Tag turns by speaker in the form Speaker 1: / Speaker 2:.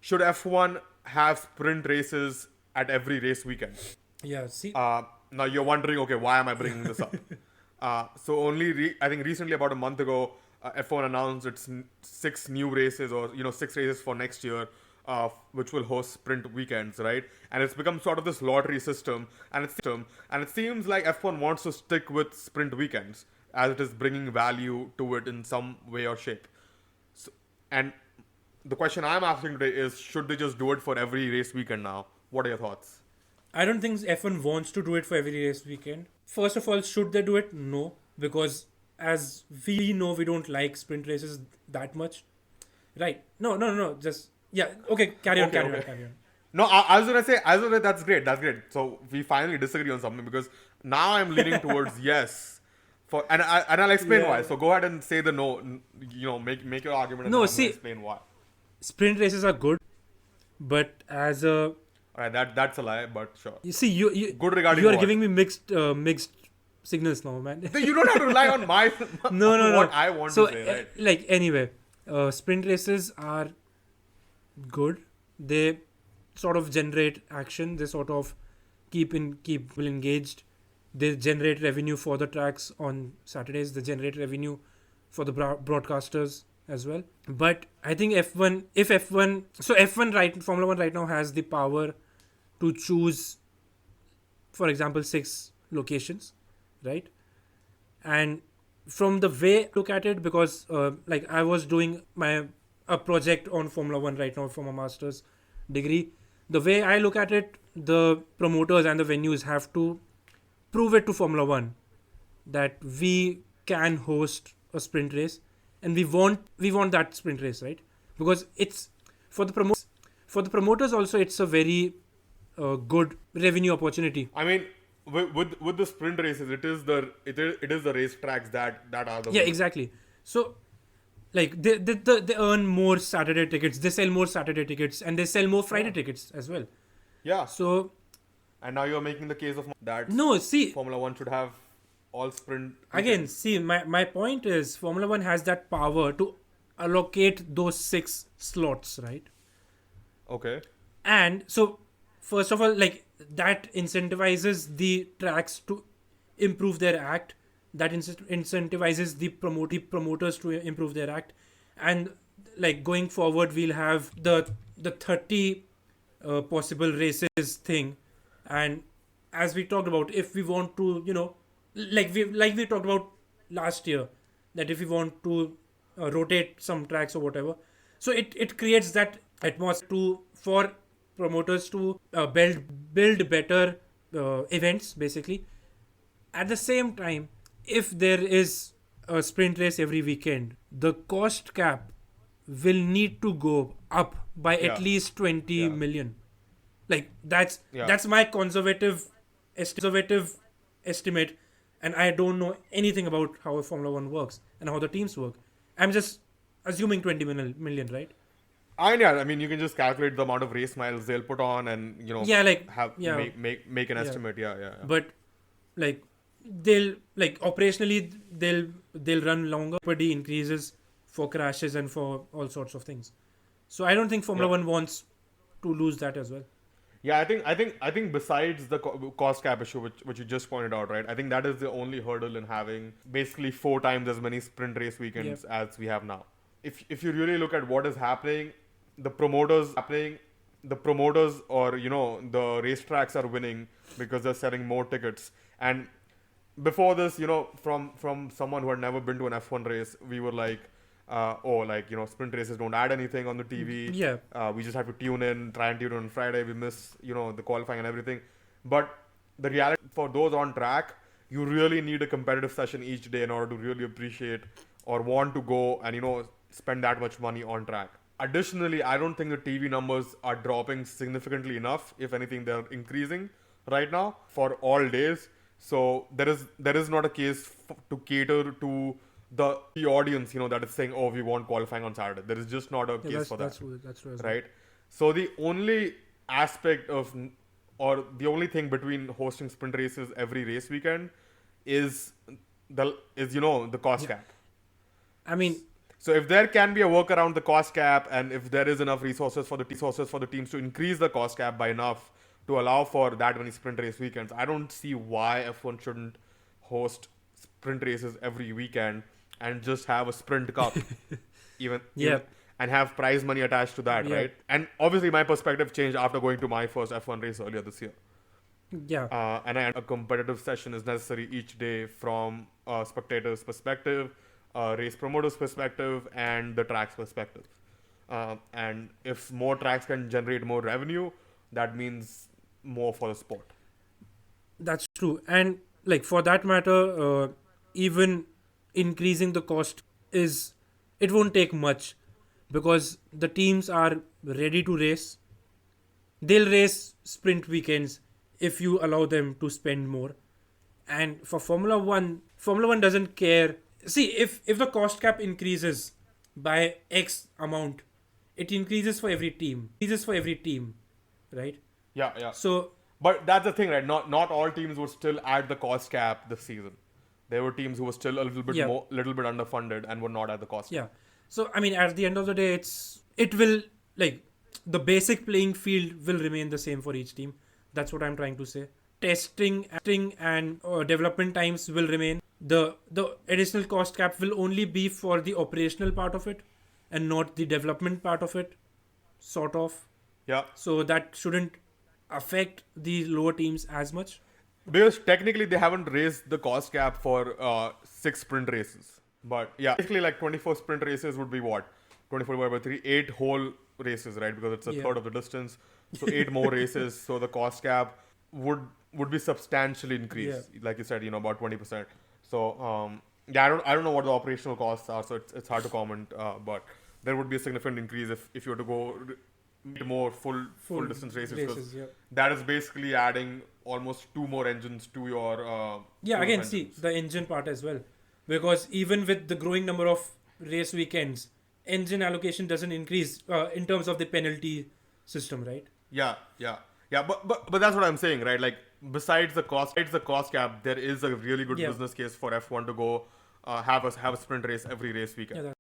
Speaker 1: should F1 have sprint races at every race weekend?
Speaker 2: Yeah, see,
Speaker 1: Now you're wondering, okay, why am I bringing this up? I think recently, about a month ago, F1 announced its six new races, or six races for next year, which will host sprint weekends, right? And it's become sort of this lottery system, and it seems like F1 wants to stick with sprint weekends as it is bringing value to it in some way or shape. So, and the question I'm asking today is, should they just do it for every race weekend now? What are your thoughts?
Speaker 2: I don't think F1 wants to do it for every race weekend. First of all, should they do it? No, because as we know, we don't like sprint races that much, right? No. Just yeah. Okay, carry on,
Speaker 1: Okay,
Speaker 2: carry on,
Speaker 1: okay.
Speaker 2: carry on.
Speaker 1: No, I was gonna say that's great. That's great. So we finally disagree on something, because now I'm leaning towards yes. And I'll explain why.
Speaker 2: Yeah.
Speaker 1: So go ahead and say the no. Make your argument, and then
Speaker 2: No,
Speaker 1: I'm gonna
Speaker 2: see,
Speaker 1: explain why.
Speaker 2: sprint races are good, but as a
Speaker 1: All right, that's a lie, but sure.
Speaker 2: you see, you
Speaker 1: Good regarding
Speaker 2: you are
Speaker 1: what?
Speaker 2: giving me mixed signals now, man.
Speaker 1: So you don't have to rely on my
Speaker 2: No, no,
Speaker 1: on
Speaker 2: no.
Speaker 1: what I want
Speaker 2: So,
Speaker 1: to say, right?
Speaker 2: like anyway, sprint races are good. They sort of generate action. They sort of keep people engaged. They generate revenue for the tracks on Saturdays. They generate revenue for the broadcasters as well. But I think F1 right, Formula One right now has the power to choose, for example, 6 locations, right? And from the way I look at it, because like I was doing a project on Formula One right now for my master's degree. The way I look at it, the promoters and the venues have to prove it to Formula One that we can host a sprint race, and we want that sprint race, right? Because it's for the promoters also, it's a very good revenue opportunity.
Speaker 1: I mean, with the sprint races, it is the race tracks that are the
Speaker 2: Yeah,
Speaker 1: winners.
Speaker 2: exactly. So like they earn more Saturday tickets, they sell more Saturday tickets, and they sell more Friday
Speaker 1: Yeah,
Speaker 2: tickets as well.
Speaker 1: yeah.
Speaker 2: So
Speaker 1: And now you're making the case of that
Speaker 2: no, see,
Speaker 1: Formula One should have all sprint
Speaker 2: again,
Speaker 1: weekends.
Speaker 2: see, my point is Formula One has that power to allocate those 6 slots, right?
Speaker 1: Okay.
Speaker 2: And so first of all, like that incentivizes the tracks to improve their act, that incentivizes the promoters to improve their act. And like going forward, we'll have the 30 possible races thing. And as we talked about, if we want to, like we talked about last year, that if we want to rotate some tracks or whatever, so it creates that atmosphere to for promoters to build better events, basically. At the same time, if there is a sprint race every weekend, the cost cap will need to go up by at
Speaker 1: Yeah.
Speaker 2: least 20
Speaker 1: Yeah.
Speaker 2: million. Like that's
Speaker 1: Yeah.
Speaker 2: that's my conservative estimate, and I don't know anything about how a Formula One works and how the teams work. I'm just assuming 20 million, right?
Speaker 1: I mean, you can just calculate the amount of race miles they'll put on, and
Speaker 2: Yeah, like
Speaker 1: have
Speaker 2: yeah,
Speaker 1: make an
Speaker 2: yeah.
Speaker 1: estimate. Yeah, yeah, yeah.
Speaker 2: But like they'll like operationally they'll run longer. Jeopardy increases for crashes and for all sorts of things. So I don't think Formula
Speaker 1: Yeah.
Speaker 2: One wants to lose that as well.
Speaker 1: Yeah, I think besides the cost cap issue, which you just pointed out, right? I think that is the only hurdle in having basically 4 times as many sprint race
Speaker 2: Yeah,
Speaker 1: weekends as we have now. If you really look at what is happening, the promoters or the racetracks are winning because they're selling more tickets. And before this, from someone who had never been to an F1 race, we were like, oh, like, sprint races don't add anything on the TV.
Speaker 2: yeah,
Speaker 1: We just have to try and tune in on Friday. We miss, the qualifying and everything. But the reality for those on track, you really need a competitive session each day in order to really appreciate or want to go and, spend that much money on track. Additionally, I don't think the TV numbers are dropping significantly enough. If anything, they're increasing right now for all days. So there is not a case to cater to the audience, that is saying, oh, we want qualifying on Saturday. There is just not a
Speaker 2: yeah.
Speaker 1: case for that,
Speaker 2: That's true as well.
Speaker 1: right? So the only aspect of, or the only thing between hosting sprint races every race weekend is the cost
Speaker 2: Yeah,
Speaker 1: cap.
Speaker 2: I mean,
Speaker 1: So if there can be a work around the cost cap, and if there is enough resources for the teams to increase the cost cap by enough to allow for that many sprint race weekends, I don't see why F1 shouldn't host sprint races every weekend and just have a sprint cup,
Speaker 2: Yeah.
Speaker 1: and have prize money attached to that,
Speaker 2: Yeah.
Speaker 1: right? And obviously, my perspective changed after going to my first F1 race earlier this year.
Speaker 2: Yeah.
Speaker 1: And a competitive session is necessary each day from a spectator's perspective, a race promoter's perspective, and the track's perspective. And if more tracks can generate more revenue, that means more for the sport.
Speaker 2: That's true. And like for that matter, even increasing the cost it won't take much, because the teams are ready to race. They'll race sprint weekends if you allow them to spend more. And for Formula 1 doesn't care. See, if the cost cap increases by X amount, it increases for every team. Right?
Speaker 1: Yeah, yeah.
Speaker 2: So
Speaker 1: But that's the thing, right? Not all teams were still at the cost cap this season. There were teams who were still a little bit
Speaker 2: Yeah.
Speaker 1: little bit underfunded and were not at the cost cap.
Speaker 2: yeah. So I mean, at the end of the day, it will, like, the basic playing field will remain the same for each team. That's what I'm trying to say. Testing and development times will remain. The additional cost cap will only be for the operational part of it, and not the development part of it, sort of.
Speaker 1: Yeah.
Speaker 2: So that shouldn't affect the lower teams as much.
Speaker 1: Because technically they haven't raised the cost cap for 6 sprint races. But yeah, basically like 24 sprint races would be what? 24 divided by 3, 8 whole races, right? Because it's a
Speaker 2: Yeah.
Speaker 1: third of the distance. So 8 more races. So the cost cap would be substantially increased. Like you said, about 20%. So yeah, I don't know what the operational costs are, so it's hard to comment. But there would be a significant increase if you were to go more full distance races. 'Cause
Speaker 2: Yeah.
Speaker 1: that is basically adding almost 2 more engines to your
Speaker 2: Yeah,
Speaker 1: pool of
Speaker 2: again, see
Speaker 1: engines.
Speaker 2: the engine part as well, because even with the growing number of race weekends, engine allocation doesn't increase in terms of the penalty system, right?
Speaker 1: Yeah, yeah, yeah. But that's what I'm saying, right? Like besides the cost cap, there is a really good
Speaker 2: Yeah.
Speaker 1: business case for F1 to go have a sprint race every race weekend.
Speaker 2: Yeah,